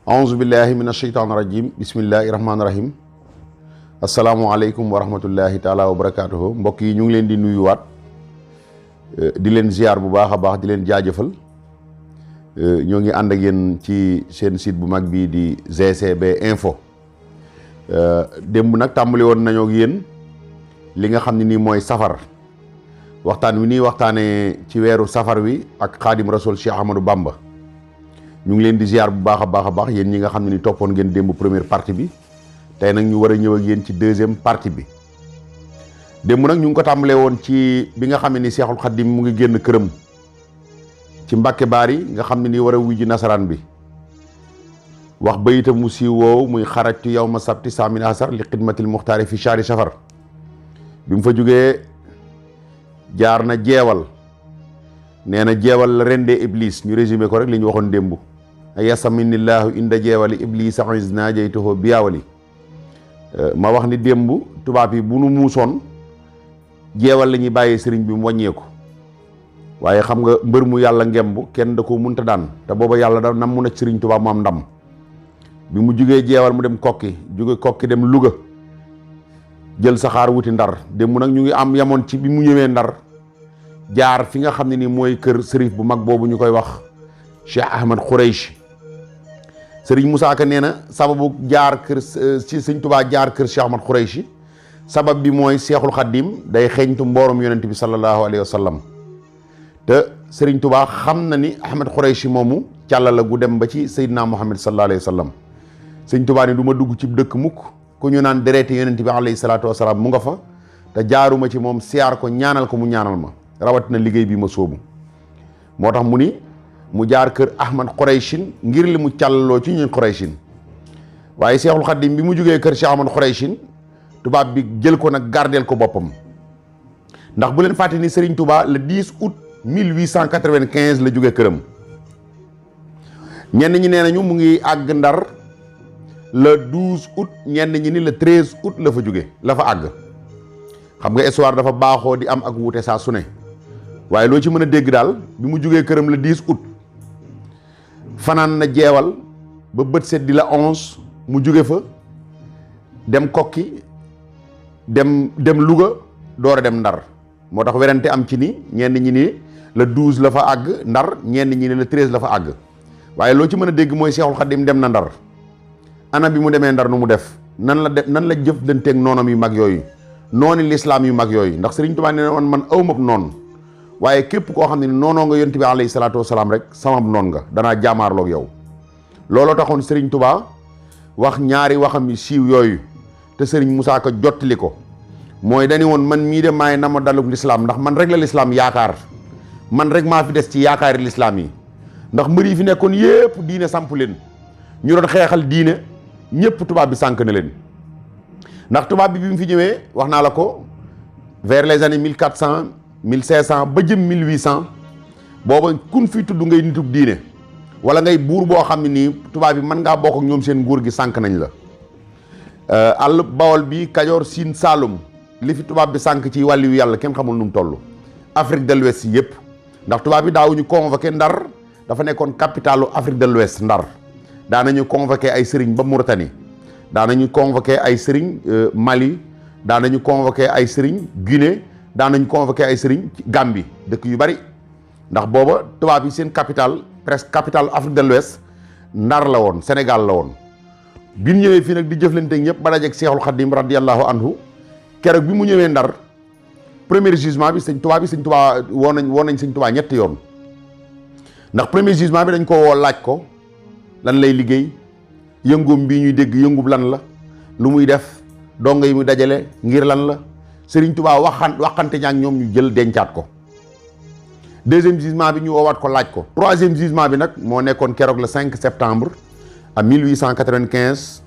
aouzu billahi min asheytaan rajim bismillahi rahmaani rahim asalaamualeykum wa rahmatullahi taala wa barakatuhu mbokk yi ñu ngi leen di nuyuwaat di leen ziar bu baax a baax di leen jaajëfal ñoo ngi ànd ak yéen ci seen site bu mag bii di GCB info démb nag tàmbali woon nañoo ak yéen li nga xam ne nii mooy safar waxtaan wi nii waxtaanee ci weeru safar wi ak xaadim rasul Cheikh Ahmadou Bamba ñu ngi leen di ziar bu baax a baax yéen ñi nga xam ne ni toppoon ngeen démb première partie bi tey nag ñu war a ñëw ak yéen ci deuxième partie bi démb nag ñu ngi ko tàmbalee woon ci bi nga xam ne ni Seexul Xaadim mu ngi génn këram ci Mbàkke Baari nga xam ne ni war a wujji nasaraan bi wax bayitam mu siiw woow muy xarajtu yawma sabti saamin asar li xidmatil muxtaari fi shahri safar bi mu fa jógee jaar na jeewal nee na jeewal la rendee iblis ñu résumé ko rek li ñu waxoon démb yasaminillahu inda jeewali iblis is naajaytuhu biyaawali ma wax ni démb tubaab yi bu nu muusoon jeewal la ñuy bàyyee sëriñ bi mu wàññeeku waaye xam nga mbër mu yàlla ngemb kenn da ko munta daan te booba yàlla da nam mun a sëriñ tubaab mu am ndam bi mu jugee jeewal mu dem kokki jóge kokki dem Louga jël saxaar wuti ndar démb nag ñu ngi am yamoon ci bi mu ñëwee ndar jaar fi nga xam ne ni mooy kër sërif bu mag boobu ñu koy wax Cheikh Ahmad Khouraychi sëriñ Moussa Ka nee na sababu jaar kër ci sëñ Tubaa jaar kër Cheikh Ahmad Khouraychi sabab bi mooy Seexul Xaddim day xeeñtu mboorom yonent bi sallallahu alayhi wa sallam te sëriñ Tubaa xam na ni Ahmad Khouraychi moomu càlla la gu dem ba ci Seydina Muhammad sallallahu alayhi wa sallam sëñ Tubaa ni du ma dugg ci dëkk mukk ku ñu naan dereeti yonent bi alayhi salaatu wa salaam mu nga fa te jaaruma ci moom siyaar ko ñaanal ko mu ñaanal ma rawatina liggéey bi ma sóobu moo tax mu ni mu jaar kër Ahmad Khouraychi ngir li mu càllaloo ci ñun Khouraychi waaye Seexul Xaddim bi mu jógee kër Cheikh Ahmad Khouraychi tubaab bi jël ko nag gardeel ko boppam ndax bu leen fàtte ni Serigne Touba le 10 août 1895 la jógee këram ñenn ñi nee nañu mu ngi àgg Ndar le 12 août ñenn ñi ni le 13 août la fa jóge la fa àgg xam nga histoire dafa baaxoo di am ak wuute saa su ne waaye loo ci mën a dégg daal bi mu jógee këram le 10 août fanaan na jeewal ba bët set di la 11 mu jóge fa dem kokki dem Louga door a dem Ndar moo tax werante am ci ni ñenn ñi ni le 12 la fa àgg Ndar ñenn ñi ni le 13 la fa àgg waaye loo ci mën a dégg mooy Seexul Xaddim dem na Ndar ana bi mu demee Ndar nu mu def nan la jëflanteeg noonam yu mag yooyu nooni lislaam yu mag yooyu ndax Sëriñ Tuubaa nee na man awmab noonu waaye képp koo xam ne noonoo nga yonent bi alayhi salaatu wasalaam rek samab noon nga danaa jaamaarloog yow looloo taxoon Sëriñ Tuubaa wax ñaari waxam yu siiw yooyu te Sëriñ Musaa Ka jottali ko mooy dañu woon man mii de maay na ma dalug lislaam ndax man rek la lislaam yaakaar man rek maa fi des ci yaakaari lislaam yi ndax mbër yi fi nekkoon yépp diine samp leen ñu doon xeexal diine ñëpp tubaab bi sànk na leen ndax tubaab bi mu fi ñëwee wax naa la ko vers les années 1400 1500 ba jëm 1800 booba kun fi tudd ngay nitub diine wala ngay buur boo xam ne nii tubaab bi mën ngaa bokk ak ñoom seen nguur gi sànk nañ la àll Bawol bi Kajoor Siin Saalum li fi tubaab bi sànk ci wàllu yu yàlla kenn xamul nu mu toll Afrique de l'Ouest yëpp ndax tubaab bi daawuñu convoqué Ndar dafa nekkoon capitalu Afrique de l'Ouest Ndar daanañu convoqué ay sëriñ ba Mauritanie daanañu convoqué ay sëriñ Mali daanañu convoqué ay sëriñ Guinée daanañu convoqué ay sëriñ Gambie dëkk yu bari ndax booba tubaab yi seen capital presque capitale Afrique de l'Ouest Ndar la woon Sénégal la woon bi mu ñëwee fii nag di jëflante ñëpp ba dajeeg Seexul Xaddim radiyallahu anhu keroog bi mu ñëwee Ndar premier jugement bi sëñ Tuubaa woo nañ sëñ Tuubaa ñetti yoon ndax premier jugement bi dañ ko woo laaj ko lan lay liggéey yëngoom bii ñuy dégg yëngub lan la lu muy def donga yi muy dajale ngir lan la Sëriñ Tuubaa waxante ñaak ñoom ñu jël dencaat ko deuxième jugement bi ñu woowaat ko laaj ko troisième jugement bi nag moo nekkoon keroog le 5 septembre à 1895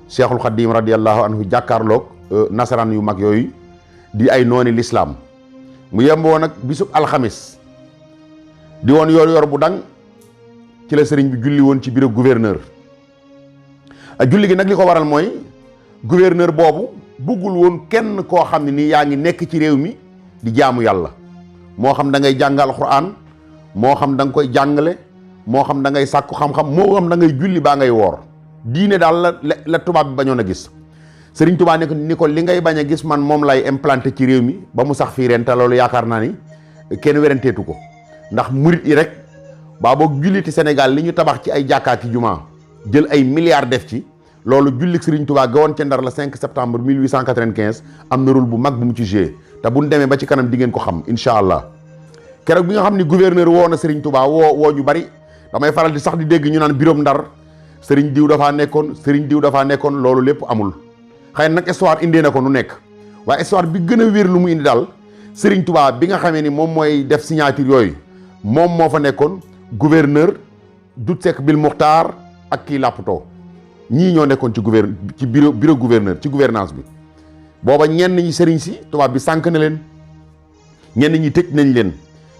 Cheikhul Khadim radiyallahu anhu jàkkaarloog nasaraan yu mag yooyu di ay nooni lislaam mu yemboo nag bisub alxamis di woon yor bu dang ci la sëriñ bi julli woon ci bureau gouverneur julli gi nag li ko waral mooy gouverneur boobu buggul woon kenn koo xam ne nii yaa ngi nekk ci réew mi di jaamu yàlla moo xam da ngay jàng alxuraan moo xam da nga koy jàngale moo xam da ngay sàkku xam-xam moo xam da ngay julli baa ngay woor diine daal la tubaab bi bañoon a gis Serigne Touba ne ko ni ko li ngay bañ a gis man moom lay implanté ci réew mi ba mu sax fii ren te loolu yaakaar naa ni kenn weranteetu ko ndax murit yi rek baa boog julliti Sénégal li ñu tabax ci ay jàkkaaki jumaa jël ay milliards def ci loolu jullik Serigne Touba ga woon ca Ndar la 5 septembre 1895 am na rôle bu mag bu mu ci joué te buñ demee ba ci kanam di ngeen ko xam incha allah keroog bi nga xam ni gouverneur woo na Serigne Touba woo ñu bari damay faral di sax di dégg ñu naan biroom Ndar Serigne diw dafaa nekkoon loolu lépp amul xëy nag histoire indee na ko nu nekk waaye histoire bi gën a wér lu mu indi daal Serigne Touba bi nga xamee ni moom mooy def signature yooyu moom moo fa nekkoon gouverneur Dut Seck Bil Muxtaar ak kii Lappatoo ñii ñoo nekkoon ci bureau gouverneur ci gouvernance bi booba ñenn ñi sëriñ si tubaab bi sànk na leen ñenn ñi tëj nañ leen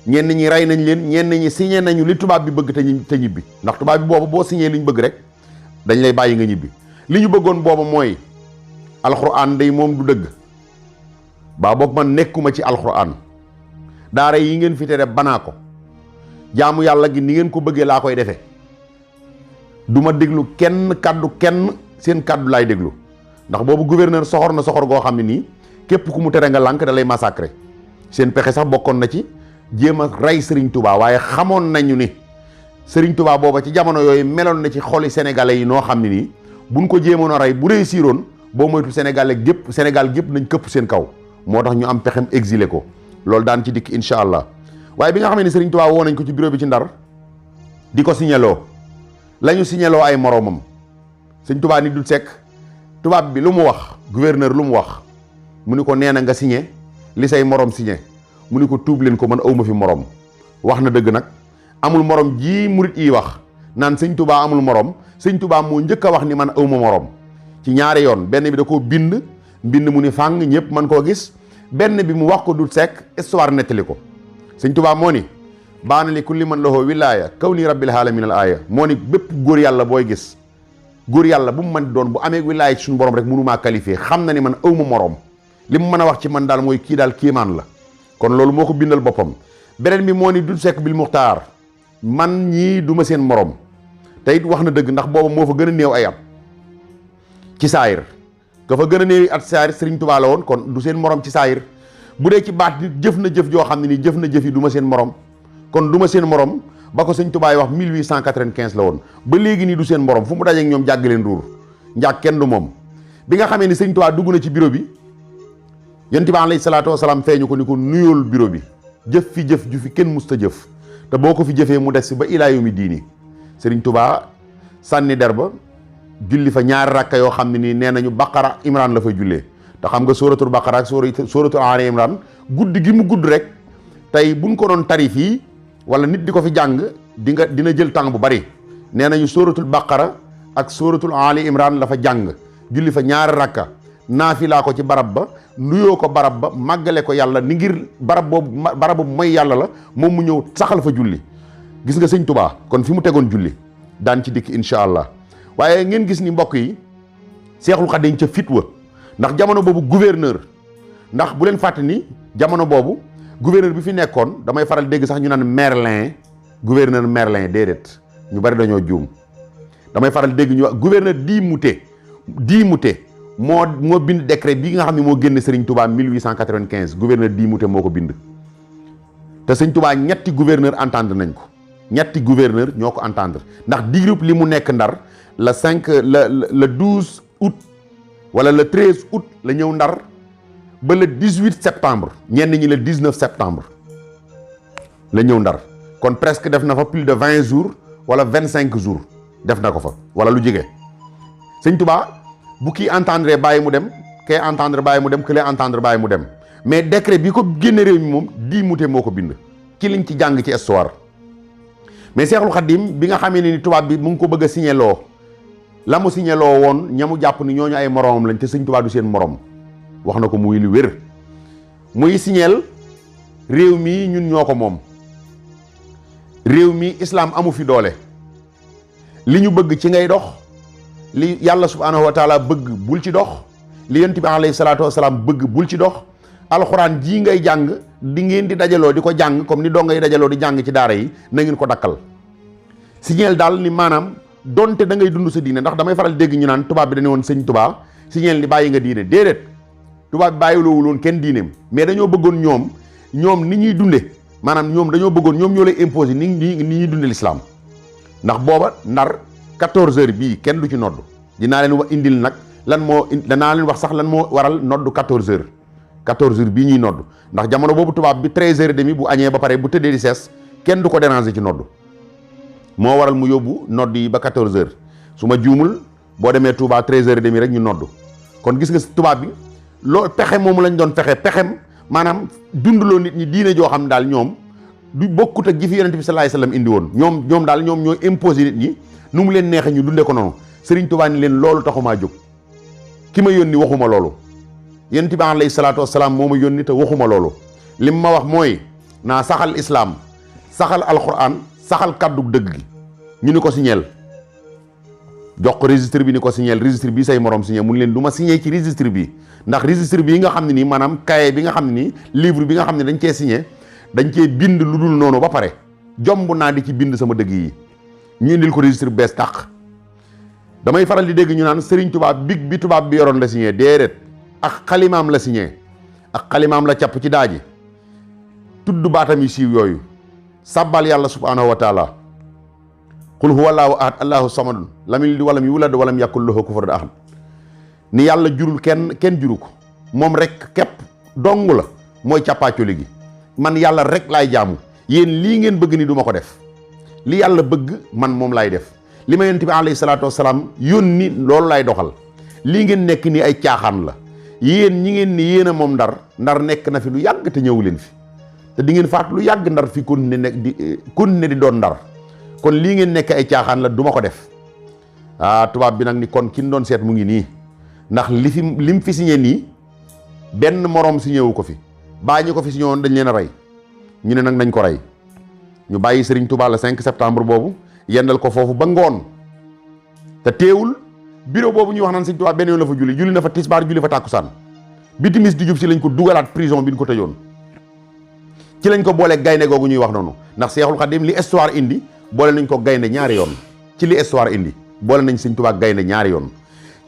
ñenn ñi rey nañ leen ñenn ñi signé nañu li tubaab bi bëgg te ñibbi ndax tubaab bi booba boo signé li ñu bëgg rek dañ lay bàyyi nga ñibbi li ñu bëggoon booba mooy alxuraan day moom du dëgg baa boog man nekkuma ci alxuraan daara yi ngeen fi tere banaa ko jaamu yàlla gi ni ngeen ko bëggee laa koy defee du ma déglu kenn seen kaddu laay déglu ndax boobu gouverneur soxor na soxor goo xam ne nii képp ku mu tere nga lànk da lay massacrer seen pexe sax bokkoon na ci jéem a rey Serigne Touba waaye xamoon nañu ni Serigne Touba booba ci jamono yooyu meloon na ci xoli sénégalais yi noo xam ne nii buñ ko jéemoon a rey bu réussiroon boo moytu Sénégal gépp nañ këpp seen kaw moo tax ñu am pexem exilé ko loolu daan ci dikk incha allah waaye bi nga xam ne Serigne Touba woo nañ ko ci bureau bi ci Ndar di ko signaloo la ñu signaloo ay moroomam Serigne Touba ni Dut Seck tubaab bi lu mu wax gouverneur lu mu wax mu ni ko nee na nga signé li say morom signé mu ni ko tuub leen ko man awma fi morom wax na dëgg nag amul morom ji murit yi wax naan sëñ Touba amul morom sëñ Touba moo njëkk a wax ni man awma morom ci ñaari yoon benn bi da koo bind mu ni fàng ñëpp man koo gis benn bi mu wax ko Dut Seck histoire nettali ko sëñ Touba moo ni baana li kulli man lahu wilaaya kaw ni rabbil alamin al aaya moo ni bépp góor yàlla booy gis góor yàlla bu mu mën doon bu amee wilaaya ci suñu borom rek mënumaa qualifié xam na ni man awma morom li mu mën a wax ci man daal mooy kii daal kéemaan la kon loolu moo ko bindal boppam beneen bi moo ni Dut Seck Bil Muxtaar man ñii du ma seen morom te it wax na dëgg ndax booba moo fa gën a néew ay at ci saayir ka fa gën a néew at saayir Serigne Touba la woon kon du seen morom ci saayir bu dee ci baat nit jëf na jëf joo xam ne nii jëf na jëf yi du ma seen morom kon du ma seen morom ba ko sëñ Touba yi wax 1895 la woon ba léegi nii du seen morom fu mu dajeek ñoom jàgg leen ruur njàg kenn du moom bi nga xamee ni sëñ Touba dugg na ci bureau bi yonent bi alayhi salaatu wasalaam feeñu ko ni ko nuyool bureau bi jëf fi jëf ju fi kenn musta jëf te boo ko fi jëfee mu des fi ba ilaa yawmi diini Serigne Touba sànni der ba julli fa ñaari rakka yoo xam ne nii nee nañu Baqara Imran la fay jullee te xam nga sóoratul Baqara ak sóoratul Ali Imran gudd gi mu gudd rek tey buñ ko doon tarif yi wala nit di ko fi jàng dina jël temps bu bari nee nañu sóoratul Baqara ak sóoratul Ali Imran la fa jàng julli fa ñaari rakka naafilaa ko ci barab ba nuyoo ko barab ba màggale ko yàlla ni ngir barab boobu mooy yàlla la moom mu ñëw saxal fa julli gis nga sëñ Touba kon fi mu tegoon julli daan ci dikk incha allah waaye ngeen gis ni mbokk yi Seexul Xadiim ca fit wa ndax jamono boobu gouverneur ndax bu leen fàtte ni jamono boobu gouverneur bi fi nekkoon damay faral dégg sax ñu naan Merlin gouverneur Merlin déedéet ñu bari dañoo juum damay faral dégg ñu wax gouverneur Di Mouté moo bind décret bi nga xam ne moo génn Serigne Touba 1895 gouverneur Di Mouté moo ko bind te Serigne Touba ñetti gouverneur entendre nañ ko ñetti gouverneur ñoo ko entendre ndax diirub li mu nekk Ndar le 12 août wala le 13 août la ñëw Ndar ba le 18 septembre ñenn ñi le 19 septembre la ñëw Ndar kon presque def na fa plus de 20 jours wala 25 jours def na ko fa wala lu jege Serigne Touba bu kii entendre bàyyi mu dem kee entendre bàyyi mu dem këlee entendre bàyyi mu dem mais décret bi ko génne réew mi moom Di Mouté moo ko bind ci liñ ci jàng ci histoire mais Seexul Xadiim bi nga xamee ni tubaab bi mu ngi ko bëgg a signéloo la mu signéloo woon ñamu jàpp ni ñooñu ay moromam lañ te sëñ Touba du seen morom wax na ko muy lu wér muy signeel réew mi ñun ñoo ko moom réew mi islam amu fi doole li ñu bëgg ci ngay dox li yàlla subhaanahu wa taala bëgg bul ci dox li yonent bi alayhi salaatu wasalaam bëgg bul ci dox alxuraan jii ngay jàng di ngeen di dajaloo di ko jàng comme ni doo ngay dajaloo di jàng ci daara yi na ngeen ko dakkal signeel daal ni maanaam donte da ngay dund sa diine, ndax damay faral dégg ñu naan tubaab bi dañu woon sëñ Tuubaa signeel ni bàyyi nga diine. déedéet, tubaab bi bàyyiloowul woon kenn diineem, mais dañoo bëggoon ñoom ni ñuy dunde maanaam ñoom dañoo bëggoon ñoom ñoo lay imposer ni ñuy dunde l'islam. ndax booba Ndar 14h bii kenn du ci nodd. dinaa leen wax indil nag danaa leen wax sax lan moo waral nodd 14h bii ñuy nodd, ndax jamono boobu tubaab bi 13h30 bu añee ba pare bu tëddee di sees kenn du ko déranger ci nodd. moo waral mu yóbbu nodd yi ba 14h su ma juumul boo demee Touba 13h30 rek ñu nodd. kon gis nga tubaab bi loolu pexe moomu lañ doon pexem maanaam dundaloo nit ñi diine joo xam daal ñoom du bokkut ak ji fi yonent bi sallallahu alayhi wasallam indi woon. ñoom daal ñoom ñooy imposer nit ñi nu mu leen neexee ñu dundee ko noonu. Serigne Touba ni leen loolu taxumaa jóg, ki ma yónni waxuma loolu, yonent bi alayhi salaatu wasalaam moo ma yónni te waxuma loolu. lim ma wax mooy naa saxal islaam, saxal alquran, saxal kàddu dëgg gi. ñu ni ko signeel, jox ko registre bi ni ko signeel, registre bi say morom signé. mun leen du ma signé ci registre bi, ndax registre bi nga xam ne nii maanaam cahier bi nga xam ne nii livre bi nga xam ne dañ cee signé dañ cee bind lu dul noonu ba pare jomb naa di ci bind sama dëgg yi. ñu indil ko registre bees tàq. damay faral di dégg ñu naan Serigne Touba bi tubaab bi yoroon la signé. déedéet, ak xalimaam la signé, ak xalimaam la capp ci daaji tudd baatam yi siiw yooyu, sàbbal yàlla subhaanahu wa taala, qul huwa allahu ahad allahu samadun lam yalid walam yulad walam yakul lahu kufuwan ahad. ni yàlla jurul kenn juru ko, moom rek képp dong la mooy càppaacoli gi. man yàlla rek laay jaamu, yéen lii ngeen bëgg ni du ma ko def, li yàlla bëgg man moom laay def, li ma yonent bi alayhi salaatu wasalaam yónni loolu laay doxal. lii ngeen nekk ni ay caaxaan la, yéen ñi ngeen ni yéen a moom ndar nekk na fi lu yàgg te ñëwu leen fi, te di ngeen faat lu yàgg ndar fi continuer di doon ndar. kon lii ngeen nekk ay caaxaan la, du ma ko def. tubaab bi nag ni kon kin doon seet mu ngi nii, ndax lim fi signé nii benn moroom signé wu ko fi, baa ñu ko fi signé woon dañ leen a rey. ñu ne nag nañ ko rey. ñu bàyyi Serigne Touba le 5 septembre boobu yendal ko foofu ba ngoon, te teewul bureau boobu ñuy wax naan Serigne Touba benn yoon la fa julli na fa tisbaar julli fa tàkkusaan bi timis di jub si lañ ko dugalaat prison bi ñu ko tëjoon. ci lañ ko boolee gaynde googu ñuy wax noonu, ndax Seexul Xadim li histoire indi boole nañ ko gaynde ñaari yoon. ci li histoire indi boole nañ Serigne Touba gaynde ñaari yoon,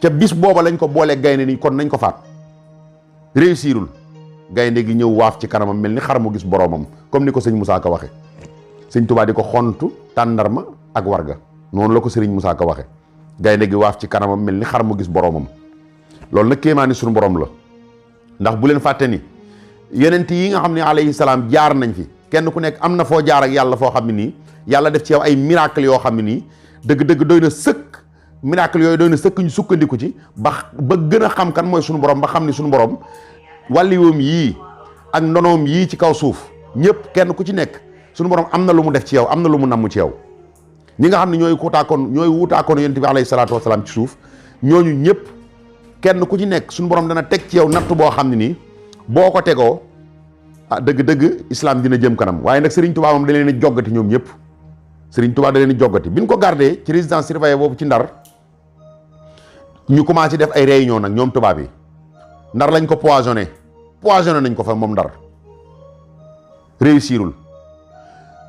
ca bis booba lañ ko boolee gaynde ni kon nañ ko faat. réussirul, gaynde gi ñëw waaf ci kanamam mel ni xar mu gis boroomam, comme ni ko sëñ Moussa Ka waxe. sëñ Touba di ko xontu tàndarma ak warga, noonu la ko sëriñ Moussa Ka waxe. gaynde gi waaf ci kanamam mel ni xar mu gis boroomam. loolu nag kéemaani suñu borom la, ndax bu leen fàtte ni yonent yi nga xam ne alayhi salaam jaar nañ fi, kenn ku nekk am na foo jaar ak yàlla foo xam ne nii yàlla def ci yow ay miracle yoo xam ne nii dëgg-dëgg doy na sëkk. miracle yooyu doy na sëkk ñu sukkandiku ci ba gën a xam kan mooy suñu borom, ba xam ni suñu borom wàlliwoom yii ak ndonoom yii ci kaw suuf ñëpp kenn ku ci nekk suñu borom am na lu mu def ci yow, am na lu mu namm ci yow. ñi nga xam ne ñooy wutaakoon yonent bi alayhi salaatu wasalaam ci suuf, ñooñu ñëpp kenn ku ci nekk suñu borom dana teg ci yow natt boo xam ne nii boo ko tegoo dëgg-dëgg islam dina jëm kanam. waaye nag Serigne Touba moom da leen a joggati ñoom ñëpp. Serigne Touba da leen a joggati bi ñu ko gardé ci résidence surveillée boobu ci Ndar, ñu commencé def ay réunion nag ñoom tubaab yi. Ndar lañ ko poisonné nañ ko fa moom Ndar, réussirul.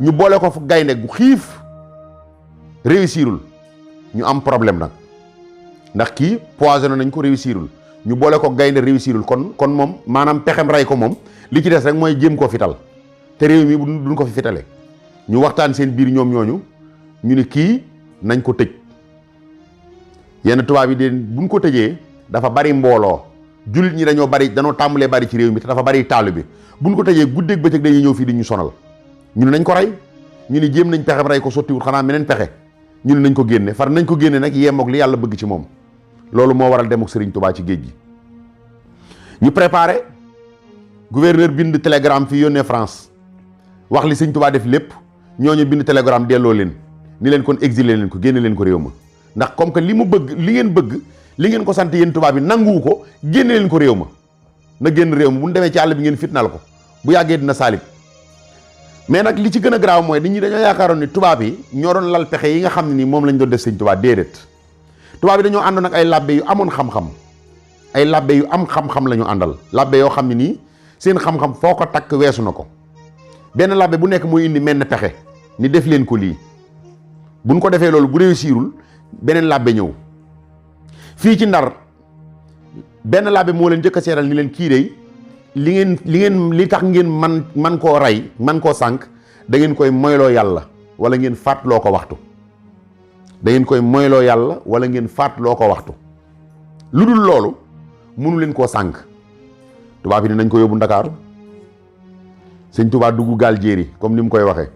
ñu boole ko fa gaynde gu xiif, réussirul. ñu am problème nag ndax kii poisonné nañ ko, réussirul. ñu boole ko gaynde, réussirul. kon moom maanaam pexem rey ko moom li ci des rek mooy jéem koo fital, te réew mi duñ ko fi fitale. ñu waxtaan seen biir ñoom ñooñu, ñu ni kii nañ ko tëj. yenn tubaab yi de buñ ko tëjee dafa bari mbooloo, jullit ñi dañoo tàmbalee bari ci réew mi te dafa bari taalu bi, buñ ko tëjee guddeeg bëccëg dañuy ñëw fii di ñu sonal. ñu ne nañ ko rey, ñu ni jéem nañ pexem rey ko sottiwut, xanaa meneen pexe. ñu ne nañ ko génne, far nañ ko génne nag yemook li yàlla bëgg ci moom. loolu moo waral demuk Serigne Touba ci géej gi. ñu préparé, gouverneur bind télégramme fii yónnee France wax li Serigne Touba def lépp. ñooñu bind télégramme delloo leen ni leen kon exilé leen ko, génne leen ko réew ma, ndax comme que li mu bëgg li ngeen ko sant yéen tubaab bi nanguwu ko, génne leen ko réew ma, na génn réew ma. bu ñu demee ci àll bi ngeen fitnaal ko, bu yàggee dina saalib. mais nag li ci gën a garaaw mooy nit ñi dañoo yaakaaroon ni tubaab yi ñoo doon lal pexe yi nga xam ne nii moom lañ doon def sëñ tubaab. déedéet, tubaab yi dañoo àndoon ak ay labbe yu amoon xam-xam, ay labbe yu am xam-xam la ñu àndal. labbe yoo xam ne nii seen xam-xam foo ko takk weesu na ko. benn labbe bu nekk mooy indi menn pexe ni def leen ko lii, buñ ko defee loolu bu réussirul beneen làbbe ñëw. fii ci Ndar benn làbbe moo leen njëkk a seetal ni leen kii dey li tax ngeen man koo rey man koo sànq da ngeen koy moyloo yàlla wala ngeen fàttaloo ko waxtu. da ngeen koy moyloo yàlla wala ngeen fàttaloo ko waxtu. lu dul loolu mënu leen koo sànq. tubaab yi ne nañ ko yóbbu Ndakaaru sëñ Tuubaa dugg gaal jéeri comme ni mu koy waxee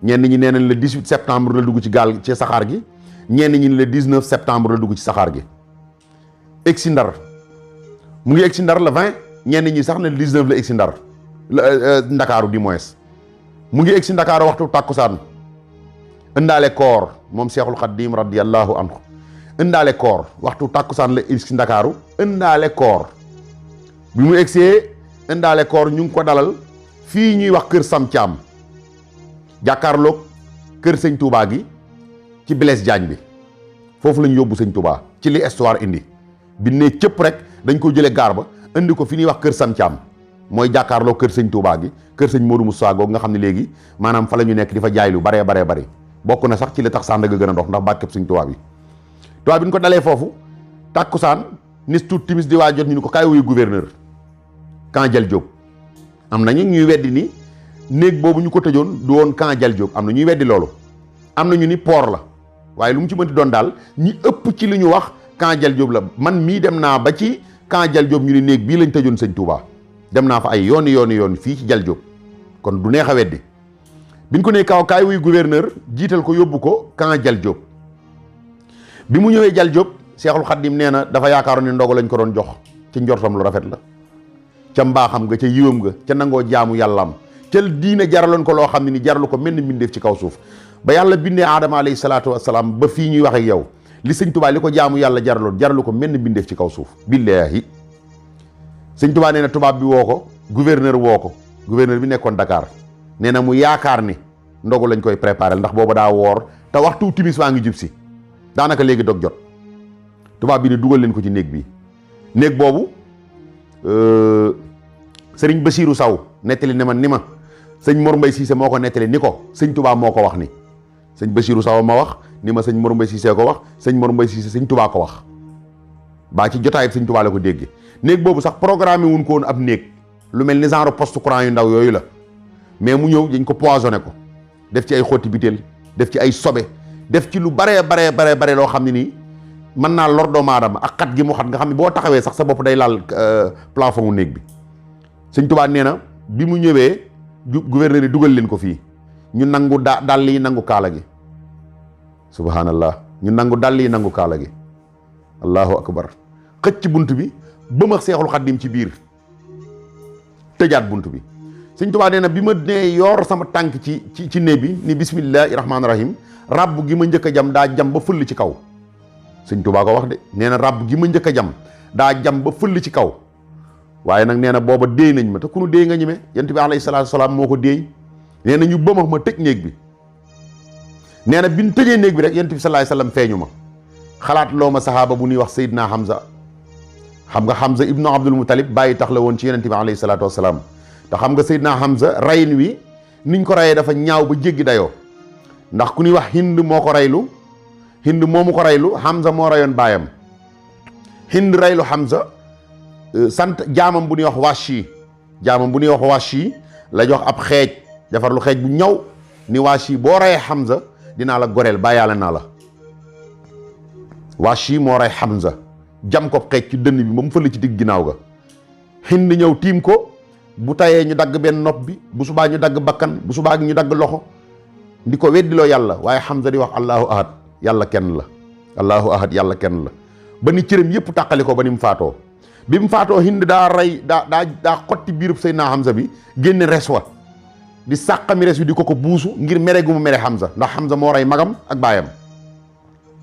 ñenn ñi nee nañ le 18 septembre la dugg ci gaal ci saxaar gi ñenn ñi le 19 septembre la dugg ci saxaar gi. egg si Ndar mu ngi egg si Ndar le 20 ñenn ñi sax ne le 19 la egg si Ndar Ndakaaru du moins mu ngi egg si Ndakaaru waxtu tàkkusaan ëndaale koor moom Seexul Xaddiim radiyallahu anhu ëndaale koor waxtu tàkkusaan la egg si Ndakaaru ëndaale koor bi mu egsee ëndaale koor ñu ngi ko dalal fii ñuy wax kër Sam Thiam jàkkaarloog kër sëñ Touba gi ci Blaise Diagne bi foofu lañ yóbbu sëñ Touba ci li histoire indi bi ne cëpp rek dañ ko jëlee gaar ba indi ko fi ñuy wax kër Sam Thiam mooy jàkkaarloog kër sëñ Touba gi kër sëñ Modou Moussa googu nga xam ne léegi maanaam fa la ñu nekk di fa jaay lu baree bari bokk na sax ci li tax Sandaga gën a dox ndax bàkkeb sëñ Touba bi Touba bi ñu ko dalee foofu tàkkusaan nis tuut timis di waa jot ñu ni ko kaay wuyu gouverneur Camp Dial Diop am nañu ñuy weddi ni néeg boobu ñu ko tëjoon du woon Camp Dial Diop am na ñuy weddi loolu am na ñu ni port la waaye lu mu ci mënti doon daal ñi ëpp ci li ñu wax Camp Dial Diop la man mii dem naa ba ci Camp Dial Diop ñu ni néeg bii lañ tëjoon sëñ Touba dem naa fa ay yooni fii ci Dial Diop kon du neex a weddi biñ ko nee kaay wuy gouverneur jiital ko yóbbu ko Camp Dial Diop bi mu ñëwee Dial Diop Seexul Xaddim nee na dafa yaakaaroon ni ndogu lañ ko doon jox ci njortam lu rafet la ca mbaaxam nga ca yiwam nga ca nangoo jaamu yàllaam ca diine jaraloon ko loo xam ne ni jaralu ko mel ni mbindeef ci kaw suuf ba yàlla bindee aadama alayhi salaatu wasalaam ba fii ñuy wax ak yow li sëñ Tuubaa li ko jaamu yàlla jaraloon jaralu ko mel ni mbindeef ci kaw suuf billaahi sëñ Tuubaa nee na tubaab bi woo ko gouverneur bi nekkoon Dakar nee na mu yaakaar ni ndogu lañ koy préparé ndax booba daa woor te waxtu timis waa ngi jub si daanaka léegi dog jot tubaab bi ne dugal leen ko ci néeg bi néeg boobu sëriñ Basiiru Saw nettali ne ma ni ma sëñ Mor Mbay Siise moo ko nettali ni ko sëñ Tubaa moo ko wax ni sëñ Basiiru Saw ma wax ni ma sëñ Mor Mbay Siise ko wax sëñ Mor Mbay Siise sëñ Tubaa ko wax baa ci jotaay sëñ Tubaa la ko dégg néeg boobu sax programme wuñ ko woon ab néeg lu mel ni genre poste courant yu ndaw yooyu la mais mu ñëw dañ ko poisonné ko def ci ay xotti biteel def ci ay sobe def ci lu bare loo xam ne nii mën naa lor doomu aadama ak xat gi mu xat nga xam ne boo taxawee sax sa bopp day laal plafond wu néeg bi sëñ Tuubaa nee na bi mu ñëwee gouverneur yi dugal leen ko fii ñu nangu dàll yi nangu kaala gi subhanallah ñu nangu dàll yi nangu kaala gi allahu akbar xëcc bunt bi bëmax Seexul Xaddim ci biir tëjaat bunt bi sëñ Tuubaa nee na bi ma nee yor sama tànk ci néeg bi ni bismillahi rahmaani rahim ràbb gi ma njëkk a jam daa jam ba fëll ci kaw sëñ Tuubaa ko wax de nee na ràbb gi ma njëkk a jam daa jam ba fëll ci kaw waaye nag nee na booba déey nañ ma te ku nu déey nga ñeme yent bi alayhi salaatu salaam moo ko déey nee na ñu bëmax ma tëj néeg bi nee na bi ñu tëjee néeg bi rek yent bi salaay salaam feeñu ma xalaat loo ma sahaaba bu ñuy wax Seydina Hamza xam nga Hamza ibnu Abdul Muttalib bàyyi tax la woon ci yonent bi alayhi salaatu wasalaam te xam nga Seydina Hamza rayin wi niñ ko rayee dafa ñaaw ba jéggi dayoo ndax ku ñuy wax Hind moo ko raylu Hind moomu ko raylu Hamza moo rayoon baayam Hind raylu Hamza sant jaamam bu ñuy wax Washi la jox ab xeej defar lu xeej bu ñaw ni Washi boo rayee Hamza dinaa la goreel bàyyaale naa la Washi moo ray Hamza jam ko xeej ci dënn bi ba mu fële ci digg ginnaaw ga Hind ñëw tiim ko bu tayee ñu dagg benn nopp bi bu subaa ñu dagg bakkan bu subaa ñu dagg loxo di ko weddiloo yàlla waaye Hamza di wax allahu ahad yàlla kenn la allahu ahad yàlla kenn la ba ni cëram yëpp tàqali ko ba ni mu faatoo bi mu faatoo Hind daa xotti biirub Seydina Hamza bi génne res wa di sàqami res wi di ko buusu ngir mere gu mu mere Hamza ndax Hamza moo rey magam ak baayam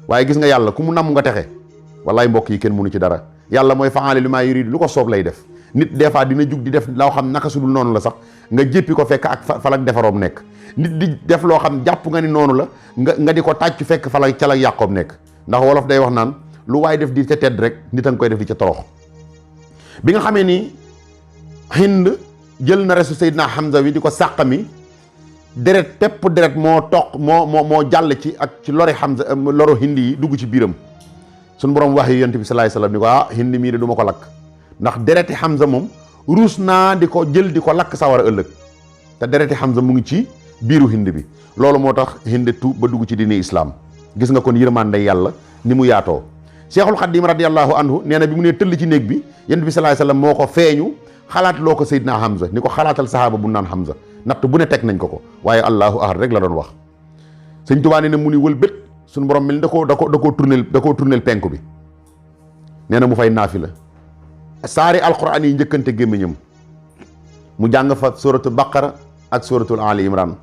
waaye gis nga yàlla ku mu namm nga texe wallaay mbokk yi kenn mënu ci dara yàlla mooy faale li maa yuridu lu ko soob lay def nit des fois dina jug di def loo xam naka sudul noonu la sax nga jéppi ko fekk ak falak defaroom nekk nit di def loo xam jàpp nga ni noonu la nga di ko tàccu fekk falak ca la yàqoom nekk ndax wolof day wax naan lu waay def di ca tedd rek nit a nga koy def di ca torox bi nga xamee ni Hind jël na resu Seydina Hamza wi di ko sàqami deret pepp deret moo toq moo jàll ci ak ci lori Hamza loro Hindi yi dugg ci biiram suñu borom wax yi yonent bi sallallahu alayhi wasallam ni ko Hindi mii de du ma ko lakk ndax dereti Hamza moom ruus naa di ko jël di ko lakk sawara ëllëg te dereti Hamza mu ngi ci biiru Hindi bi loolu moo tax Hindi tuub ba dugg ci diine islam gis nga kon yërmande yàlla ni mu yaatoo Cheikhul Khadim radiyallahu anhu nee na bi mu nee tëll ci néeg bi yonent bi sallallahu alayhi wasallam moo ko feeñu xalaat loo ko Seydina Hamza ni ko xalaatal sahaaba bu naan Hamza natt bu ne teg nañ ko waaye allahu ahad rek la doon wax sëñ Tuubaa nee na mu ni wël bét suñu borom mel ni da koo tournel penku bi nee na mu fay naafi la saari alquran yi njëkkante gémmiñam mu jàng fa suratul baqara ak suratul ali imran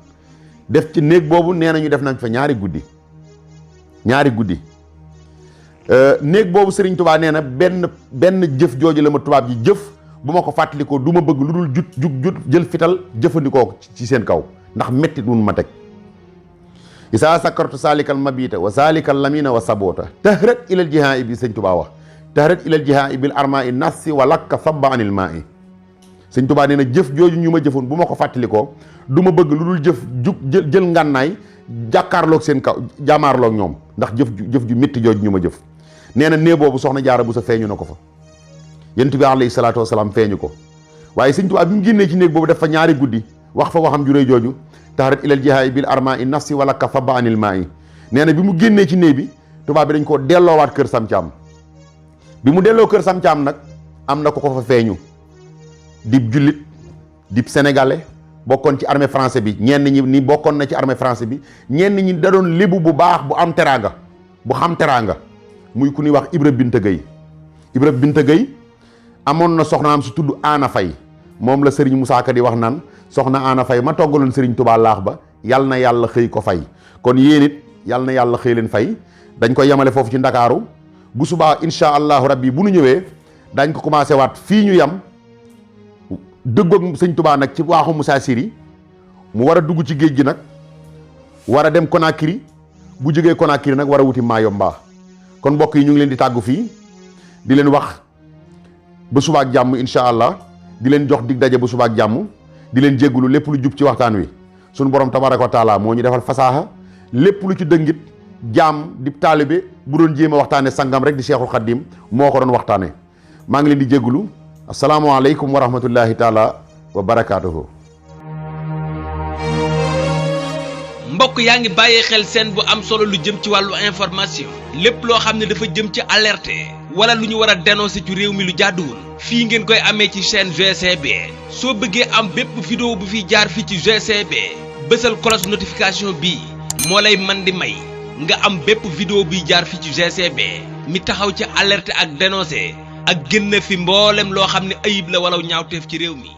def ci néeg boobu nee na ñu def nañ fa ñaari guddi néeg boobu Sëriñ Tuubaa nee na benn jëf jooju la ma tubaab ji jëf bu ma ko fàttalikoo du ma bëgg lu dul jut jël fital jëfandikoo ci seen kaw ndax métti mun ma teg isaa sakartu salikal mabita wa salikal lamina wa sabota tahrat ilal jihaa bi Sëriñ Tuubaa wax tahrat ilal jihaa bil arma i nassi wa lakka sabba anil maa i Sëriñ Tuubaa nee na jëf jooju ñu ma jëfoon bu ma ko fàttalikoo du ma bëgg lu dul jël ngànnaay jàkkaarloog seen kaw jaamaarloog ñoom ndax jëf ju métti jooju ñu ma jëf nee na nee boobu soxna jaara bu sa feeñu na ko fa yonent bi alayhi salaatu wasalaam feeñu ko waaye Sëriñ Tuubaa bi mu génnee ci néeg boobu def fa ñaari guddi wax fa waxam ju réy jooju taharat ilal jihaay bil arma i nafsi wala ka faba anil maa i nee na bi mu génnee ci néeg bi tubaab bi dañ koo delloowaat kër Sam Thiam bi mu delloo kër Sam Thiam nag am na ko fa feeñu dib jullit dib sénégalais bokkoon ci armée français bi ñenn ñi ni bokkoon na ci armée français bi ñenn ñi da doon lébu bu baax bu am teraanga bu xam teraanga muy ku ñuy wax Ibra Binta Gueye amoon na soxnaam su tudd Aana Fay moom la Serigne Moussa Ka di wax naan soxna Aana Fay ma toggaloon Serigne Touba laax ba yal na yàlla xëy ko fay kon yéen it yal na yàlla xëy leen fay dañ koy yemale foofu ci Ndakaaru bu subaa insha allahu rabbi bu nu ñëwee dañ ko commencé waat fii ñu yam dëggoog Sëñ Touba nag ci waaxu Moussa Siri mu war a dugg ci géej gi nag war a dem Conakry bu jógee Conakry nag war a wuti Mayomba kon mbokk yi ñu ngi leen di tàggu fii di leen wax ba subaak jàmm insha allah di leen jox dig daje ba subaak jàmm di leen jéggulu lépp lu jub ci waxtaan wi sunu borom tabaraka wa taala moo ñu defal fasaaxa lépp lu ci dëngit jaam di taalibe bu doon jéem a waxtaane sangam rek di Cheikhul Khadim moo ko doon waxtaane maa ngi leen di jéggulu asalaamaaleykum wa rahmatullahi taala wa barakaatuhu. mbokk yaa ngi bàyyee xel seen bu am solo lu jëm ci wàllu information lépp loo xam ne dafa jëm ci alerte wala lu ñu war a dénoncer ci réew mi lu jàdduwul fii ngeen koy amee ci chaîne GCB soo bëggee am bépp vidéo bu fi jaar fii ci GCB bësal cloche notification bii moo lay man di may nga am bépp vidéo buy jaar fii ci GCB mi taxaw ci alerte ak dénoncer ak génn fi mboolem loo xam ne ayib la wala ñaawteef ci réew mi